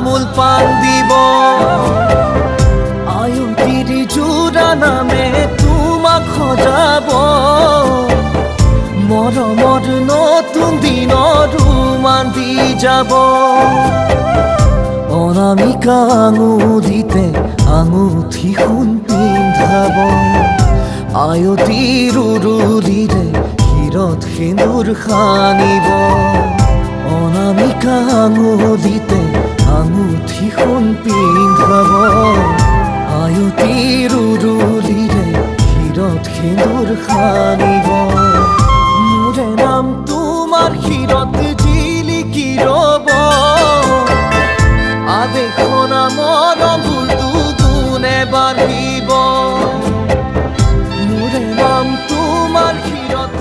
তামোল পাণ দিব আয়তিৰ জোৰা নামে তোমাক সজাব মৰমৰ নতুন দিনৰ ৰোমান্তি যাব অনামিকা আঙুলিতে আঙুঠি সোণ পিন্ধাব আয়তিৰ উৰুলিৰে শিৰত সেন্দুৰ সানিব অনামিকা আঙুলিতে আঙুঠি সোণ পিন্ধাব আয়তিৰ উৰুলিৰে শিৰত সেন্দুৰ সানিব মোৰে নাম তোমাৰ শিৰত জিলিকি ৰব আবেশনা মৰম দুগুণে বাঢ়িব মোৰে নাম তোমাৰ শিৰত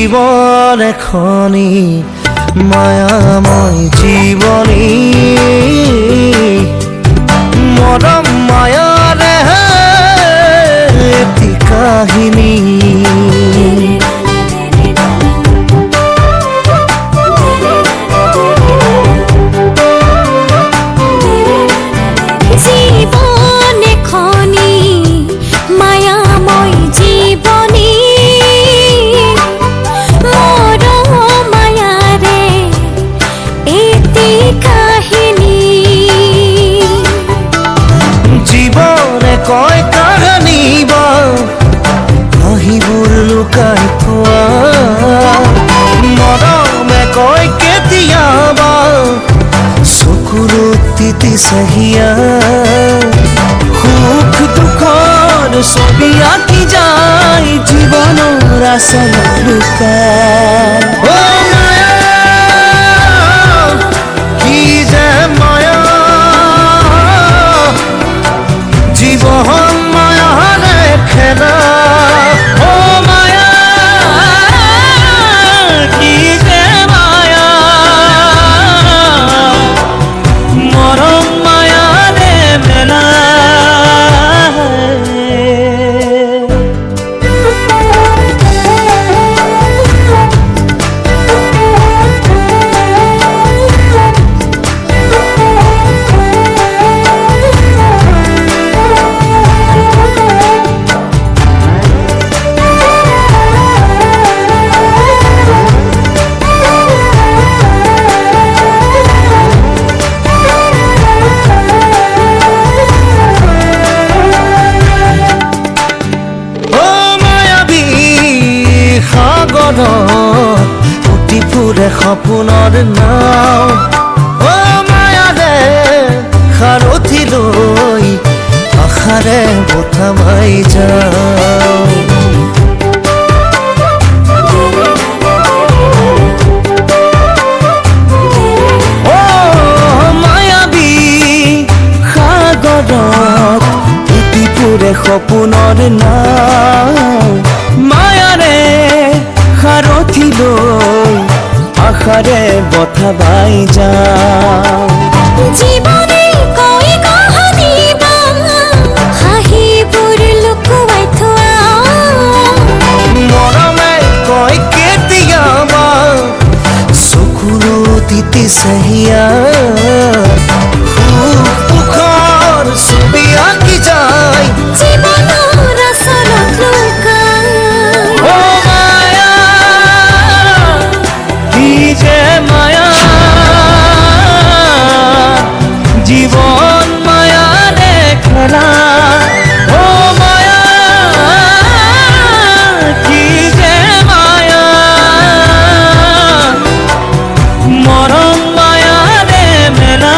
জীবন এখনি মায়াময় জীবনী মৰম মায়াৰে এটি কাহিনী কয় কাহানী বা হাঁহিবোৰ লুকাই থোৱা মৰমে কয় কেতিয়াবা চকুৰ তিতি চাহিয়া সুখ দুখৰ ছবি আঁকি যায় জীৱনৰ আচলত লুকাই কি যে মায়া জীবন মায়ারে খেলা ও মায়া কি যে মায়া মরম মায়ারে মেলা উটি ফুৰে সপোনৰ নাও ও মায়াৰে সাৰথি লৈ আশাৰে বঠা মাই যাওঁ ও মায়াবী সাগৰত উটি ফুৰে সপোনৰ নাও মায়াৰে সাৰথি লৈ আশাৰে বঠা বাই যাওঁ জীবনে কয় কাহানী বা হাঁহিবোৰ লুকুৱাই থোৱা মৰমে কয় কেতিয়াবা চকুৰ তিতি চাহিয়া সুখ দুখৰ ছবি আঁকি যায় জীৱনৰ আচলত লুকাই ও মায়া কি যে মায়া জীবন মায়াৰে খেলা ও মায়া কি যে মায়া মৰম মায়াৰে মেলা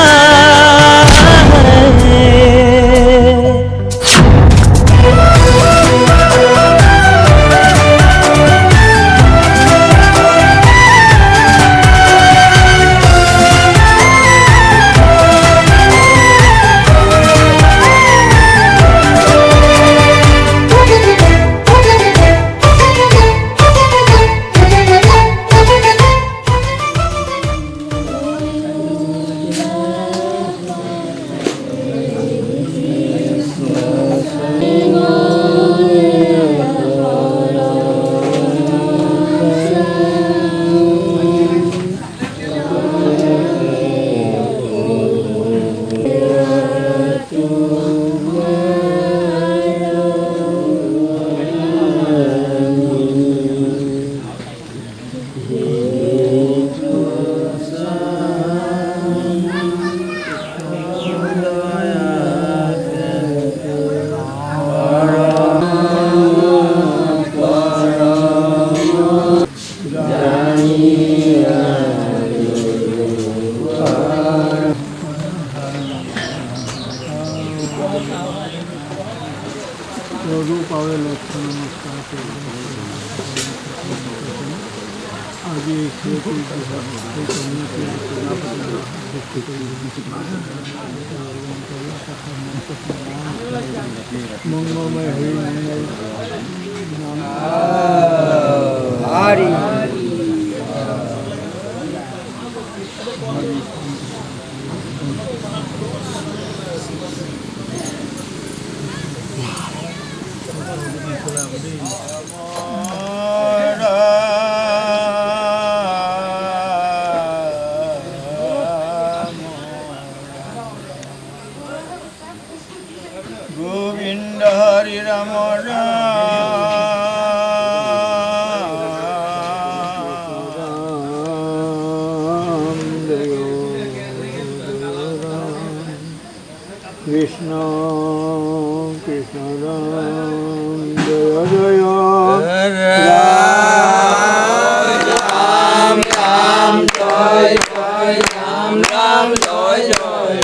পাৱে লক্ষণ নমস্কাৰ আজি মংগলময় হৰি হৰি গোবিন্দ হৰি ৰাম কৃষ্ণ কৃষ্ণ ৰাম জয় জয় ৰাম ৰাম জয় জয় ৰাম ৰাম জয় জয়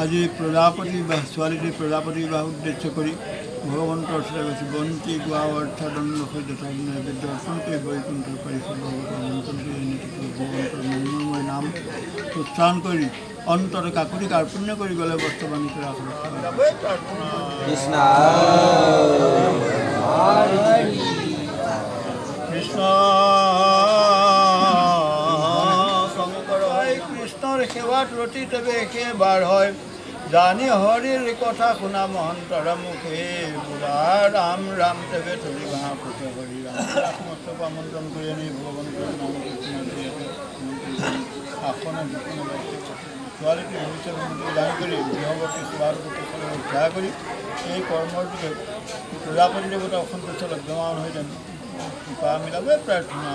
আজি প্ৰজাপতি বিবাহ ছোৱালীটিৰ প্ৰজাপতি বিবাহ উদ্দেশ্য কৰি ভগৱন্তৰ ওচৰলৈ গৈছে বন্তি গোৱা অৰ্থাৎ যথা নৈবেদ্য অৰ্পণ কৰি বৈকুণ্ঠৰ পাৰিছে ভগৱন্তৰ মংগলময় নাম উচ্চাৰণ কৰি অন্তৰত কাকুতি কাৰ্পণ্য কৰি গ'লে বস্ত্ৰ বান্ধি কৰা কৃষ্ণ কৃষ্ণৰ সেৱাত ৰতি তেবে একেবাৰ হয় জানি হৰিৰ কথা শুনা মহন্তৰ মুখে বুঢ়া ৰাম ৰাম তেবে ধৰি বাঁহ ফুটে হৰি ৰাম সমস্তক আমন্ত্ৰণ কৰি আনি ভগৱন্তৰ নাম আসনে ছোৱালীটি ভৱিষ্যত দান কৰি গৃহৱতী ছোৱালী উদ্ধাৰ কৰি এই কৰ্মৰ প্ৰজাপতি দেৱতা অসন্তুষ্ট লভ্যমান হৈ কৃপা মিলাবে প্ৰাৰ্থনা